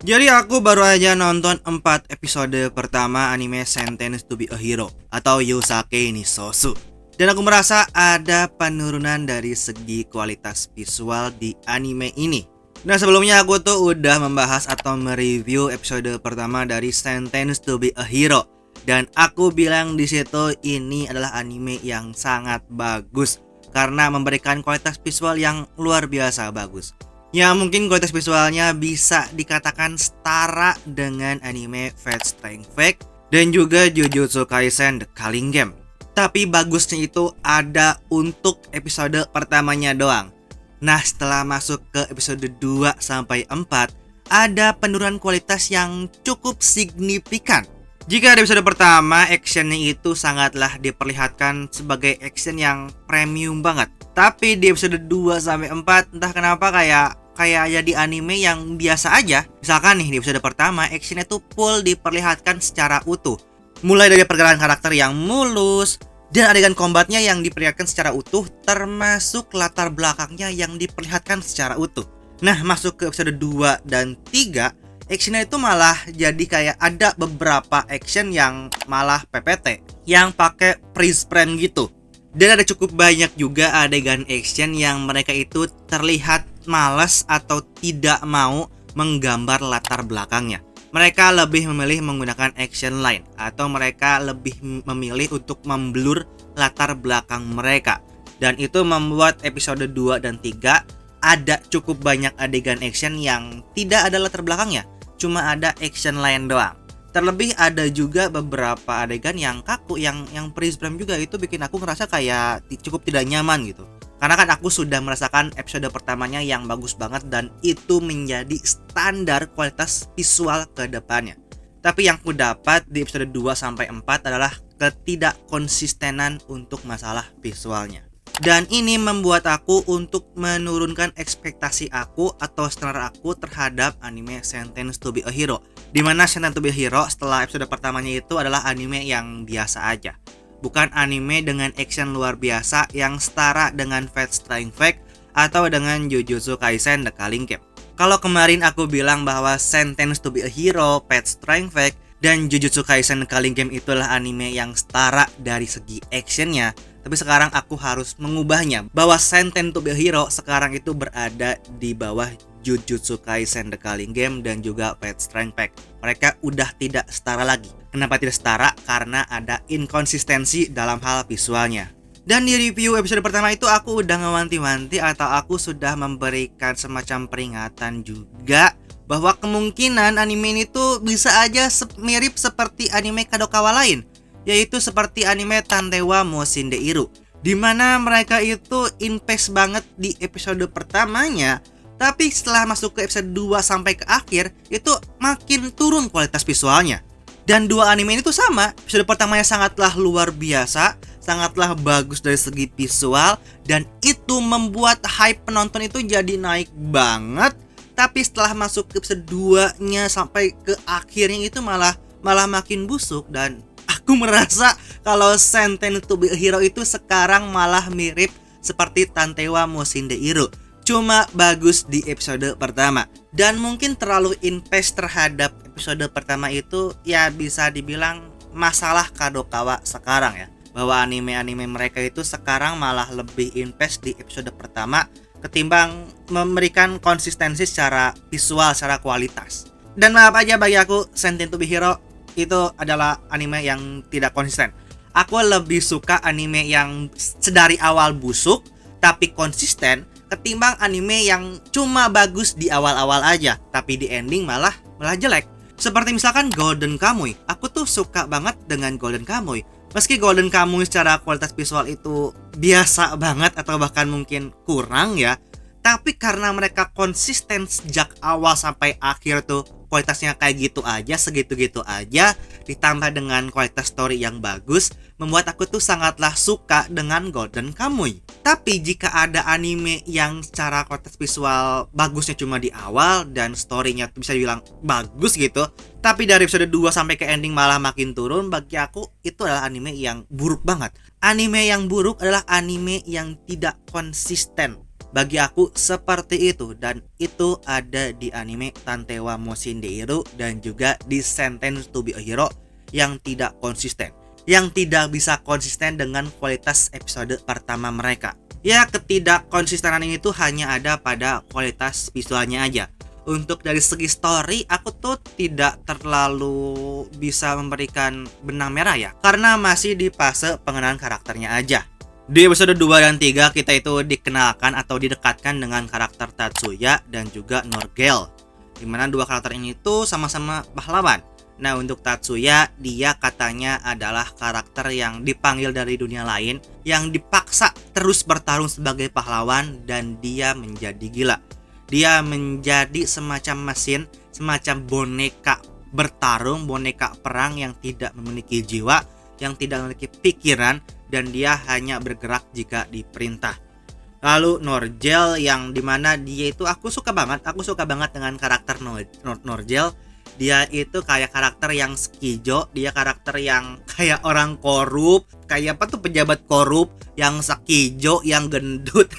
Jadi aku baru aja nonton 4 episode pertama anime Sentence to be a Hero atau Yosake ni Sosu. Dan aku merasa ada penurunan dari segi kualitas visual di anime ini. Nah, sebelumnya aku tuh udah membahas atau mereview episode pertama dari Sentence to be a Hero. Dan aku bilang di situ ini adalah anime yang sangat bagus karena memberikan kualitas visual yang luar biasa bagus. Ya, mungkin kualitas visualnya bisa dikatakan setara dengan anime Fate Stay Fake dan juga Jujutsu Kaisen The Culling Game. Tapi bagusnya itu ada untuk episode pertamanya doang. Nah, setelah masuk ke episode 2 sampai 4, ada penurunan kualitas yang cukup signifikan. Jika di episode pertama actionnya itu sangatlah diperlihatkan sebagai action yang premium banget. Tapi di episode 2 sampai 4 entah kenapa kayak jadi anime yang biasa aja. Misalkan nih di episode pertama actionnya tuh full diperlihatkan secara utuh. Mulai dari pergerakan karakter yang mulus dan adegan combatnya yang diperlihatkan secara utuh, termasuk latar belakangnya yang diperlihatkan secara utuh. Nah, masuk ke episode 2 dan 3, actionnya itu malah jadi kayak ada beberapa action yang malah PPT, yang pakai freeze frame gitu. Dan ada cukup banyak juga adegan action yang mereka itu terlihat malas atau tidak mau menggambar latar belakangnya. Mereka lebih memilih menggunakan action line atau mereka lebih memilih untuk memblur latar belakang mereka. Dan itu membuat episode 2 dan 3 ada cukup banyak adegan action yang tidak ada latar belakangnya, cuma ada action line doang. Terlebih ada juga beberapa adegan yang kaku, yang freeze frame juga, itu bikin aku ngerasa kayak cukup tidak nyaman gitu. Karena kan aku sudah merasakan episode pertamanya yang bagus banget dan itu menjadi standar kualitas visual ke depannya. Tapi yang aku dapat di episode 2 sampai 4 adalah ketidakkonsistenan untuk masalah visualnya. Dan ini membuat aku untuk menurunkan ekspektasi aku atau standar aku terhadap anime Sentence to be a Hero. Dimana Sentence to be a Hero setelah episode pertamanya itu adalah anime yang biasa aja. Bukan anime dengan action luar biasa yang setara dengan Fate Stay Fake atau dengan Jujutsu Kaisen The Culling Game. Kalau kemarin aku bilang bahwa Sentence to be a Hero, Fate Stay Fake, dan Jujutsu Kaisen The Culling Game itulah anime yang setara dari segi actionnya, tapi sekarang aku harus mengubahnya bahwa Sentence to be a Hero sekarang itu berada di bawah Jujutsu Kaisen The Culling Game dan juga Fate Stay Fake. Mereka udah tidak setara lagi. Kenapa tidak setara? Karena ada inkonsistensi dalam hal visualnya. Dan di review episode pertama itu aku udah ngewanti-wanti atau aku sudah memberikan semacam peringatan juga bahwa kemungkinan anime ini tuh bisa aja mirip seperti anime Kadokawa lain, yaitu seperti anime Tantewa Moushindeiro, dimana mereka itu invest banget di episode pertamanya, tapi setelah masuk ke episode 2 sampai ke akhir itu makin turun kualitas visualnya. Dan dua anime ini tuh sama, episode pertamanya sangatlah luar biasa, sangatlah bagus dari segi visual, dan itu membuat hype penonton itu jadi naik banget. Tapi setelah masuk ke episode 2-nya sampai ke akhirnya itu malah makin busuk. Dan aku merasa kalau Sentence to be a Hero itu sekarang malah mirip seperti Tantewa Moushindeiro, cuma bagus di episode pertama. Dan mungkin terlalu invest terhadap episode pertama itu ya bisa dibilang masalah Kadokawa sekarang ya, bahwa anime-anime mereka itu sekarang malah lebih invest di episode pertama ketimbang memberikan konsistensi secara visual, secara kualitas. Dan maaf aja bagi aku, Sentence to be Hero itu adalah anime yang tidak konsisten. Aku lebih suka anime yang sedari awal busuk tapi konsisten ketimbang anime yang cuma bagus di awal-awal aja tapi di ending malah jelek. Seperti misalkan Golden Kamuy. Aku tuh suka banget dengan Golden Kamuy. Meski Golden Kamuy secara kualitas visual itu biasa banget atau bahkan mungkin kurang ya, tapi karena mereka konsisten sejak awal sampai akhir tuh kualitasnya kayak gitu aja, segitu-gitu aja, ditambah dengan kualitas story yang bagus, membuat aku tuh sangatlah suka dengan Golden Kamuy. Tapi jika ada anime yang secara kualitas visual bagusnya cuma di awal dan storynya tuh bisa dibilang bagus gitu, tapi dari episode 2 sampai ke ending malah makin turun, bagi aku itu adalah anime yang buruk banget. Anime yang buruk adalah anime yang tidak konsisten. Bagi aku seperti itu, dan itu ada di anime Tantewa Moshin Deiru dan juga di Sentenced to be a Hero yang tidak konsisten. Yang tidak bisa konsisten dengan kualitas episode pertama mereka. Ya, ketidakkonsistenan ini tuh hanya ada pada kualitas visualnya aja. Untuk dari segi story, aku tuh tidak terlalu bisa memberikan benang merah ya, karena masih di fase pengenalan karakternya aja. Di episode 2 dan 3 kita itu dikenalkan atau didekatkan dengan karakter Tatsuya dan juga Norgel, dimana dua karakter ini tuh sama-sama pahlawan. Nah, untuk Tatsuya, dia katanya adalah karakter yang dipanggil dari dunia lain, yang dipaksa terus bertarung sebagai pahlawan, dan dia menjadi gila. Dia menjadi semacam mesin, semacam boneka bertarung, boneka perang yang tidak memiliki jiwa, yang tidak memiliki pikiran, dan dia hanya bergerak jika diperintah. Lalu Norgel, yang dimana dia itu aku suka banget dengan karakter Norgel. Dia itu kayak karakter yang skijo, dia karakter yang kayak orang korup, kayak apa tuh, pejabat korup yang skijo, yang gendut.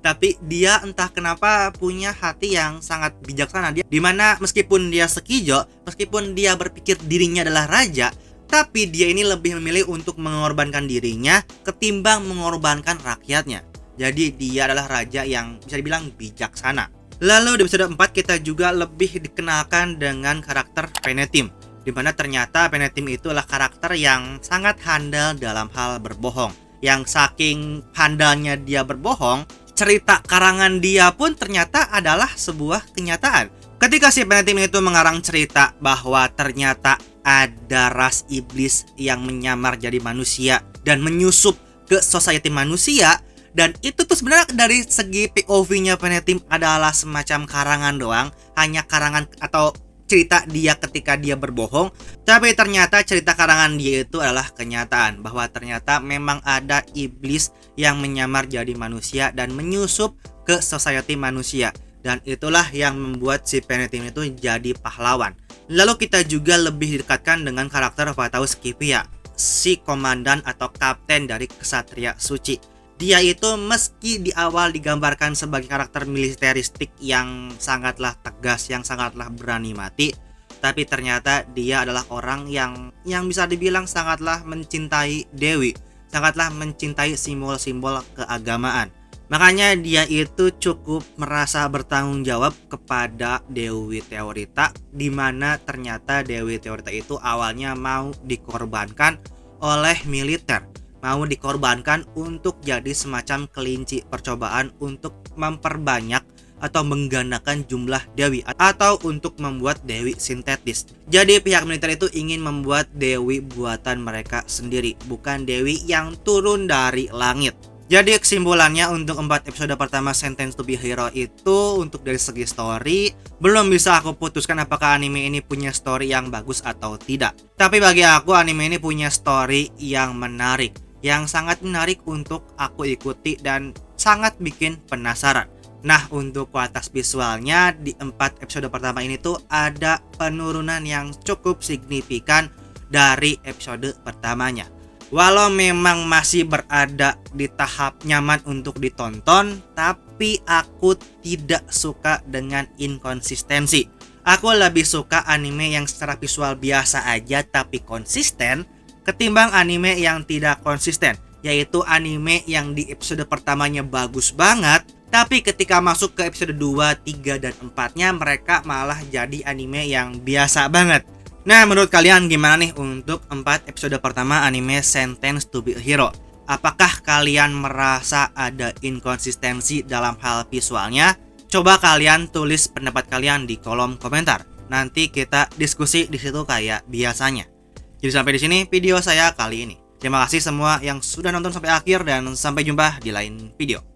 Tapi dia entah kenapa punya hati yang sangat bijaksana. Dia dimana meskipun dia skijo, meskipun dia berpikir dirinya adalah raja, tapi dia ini lebih memilih untuk mengorbankan dirinya ketimbang mengorbankan rakyatnya. Jadi dia adalah raja yang bisa dibilang bijaksana. Lalu di episode 4 kita juga lebih dikenalkan dengan karakter Penetim, dimana ternyata Penetim itu adalah karakter yang sangat handal dalam hal berbohong. Yang saking handalnya dia berbohong, cerita karangan dia pun ternyata adalah sebuah kenyataan. Ketika si Penetim itu mengarang cerita bahwa ternyata ada ras iblis yang menyamar jadi manusia dan menyusup ke society manusia, dan itu tuh sebenarnya dari segi POV-nya Penetim adalah semacam karangan doang, hanya karangan atau cerita dia ketika dia berbohong. Tapi ternyata cerita karangan dia itu adalah kenyataan, bahwa ternyata memang ada iblis yang menyamar jadi manusia dan menyusup ke society manusia. Dan itulah yang membuat si Penetim itu jadi pahlawan. Lalu kita juga lebih didekatkan dengan karakter Vatao Scipia, si komandan atau kapten dari Ksatria Suci. Dia itu meski di awal digambarkan sebagai karakter militeristik yang sangatlah tegas, yang sangatlah berani mati, tapi ternyata dia adalah orang yang bisa dibilang sangatlah mencintai Dewi, sangatlah mencintai simbol-simbol keagamaan. Makanya dia itu cukup merasa bertanggung jawab kepada Dewi Teorita, di mana ternyata Dewi Teorita itu awalnya mau dikorbankan oleh militer, mau dikorbankan untuk jadi semacam kelinci percobaan untuk memperbanyak atau menggandakan jumlah dewi, atau untuk membuat dewi sintetis. Jadi pihak militer itu ingin membuat dewi buatan mereka sendiri, bukan dewi yang turun dari langit. Jadi kesimpulannya untuk 4 episode pertama Sentenced to be a Hero itu, untuk dari segi story belum bisa aku putuskan apakah anime ini punya story yang bagus atau tidak. Tapi bagi aku anime ini punya story yang menarik, yang sangat menarik untuk aku ikuti dan sangat bikin penasaran. Nah, untuk kualitas visualnya di 4 episode pertama ini tuh ada penurunan yang cukup signifikan dari episode pertamanya. Walau memang masih berada di tahap nyaman untuk ditonton, tapi aku tidak suka dengan inkonsistensi. Aku lebih suka anime yang secara visual biasa aja tapi konsisten, ketimbang anime yang tidak konsisten, yaitu anime yang di episode pertamanya bagus banget, tapi ketika masuk ke episode 2, 3, dan 4-nya mereka malah jadi anime yang biasa banget. Nah, menurut kalian gimana nih untuk 4 episode pertama anime Sentenced to be a Hero? Apakah kalian merasa ada inkonsistensi dalam hal visualnya? Coba kalian tulis pendapat kalian di kolom komentar. Nanti kita diskusi di situ kayak biasanya. Jadi sampai di sini video saya kali ini. Terima kasih semua yang sudah nonton sampai akhir dan sampai jumpa di lain video.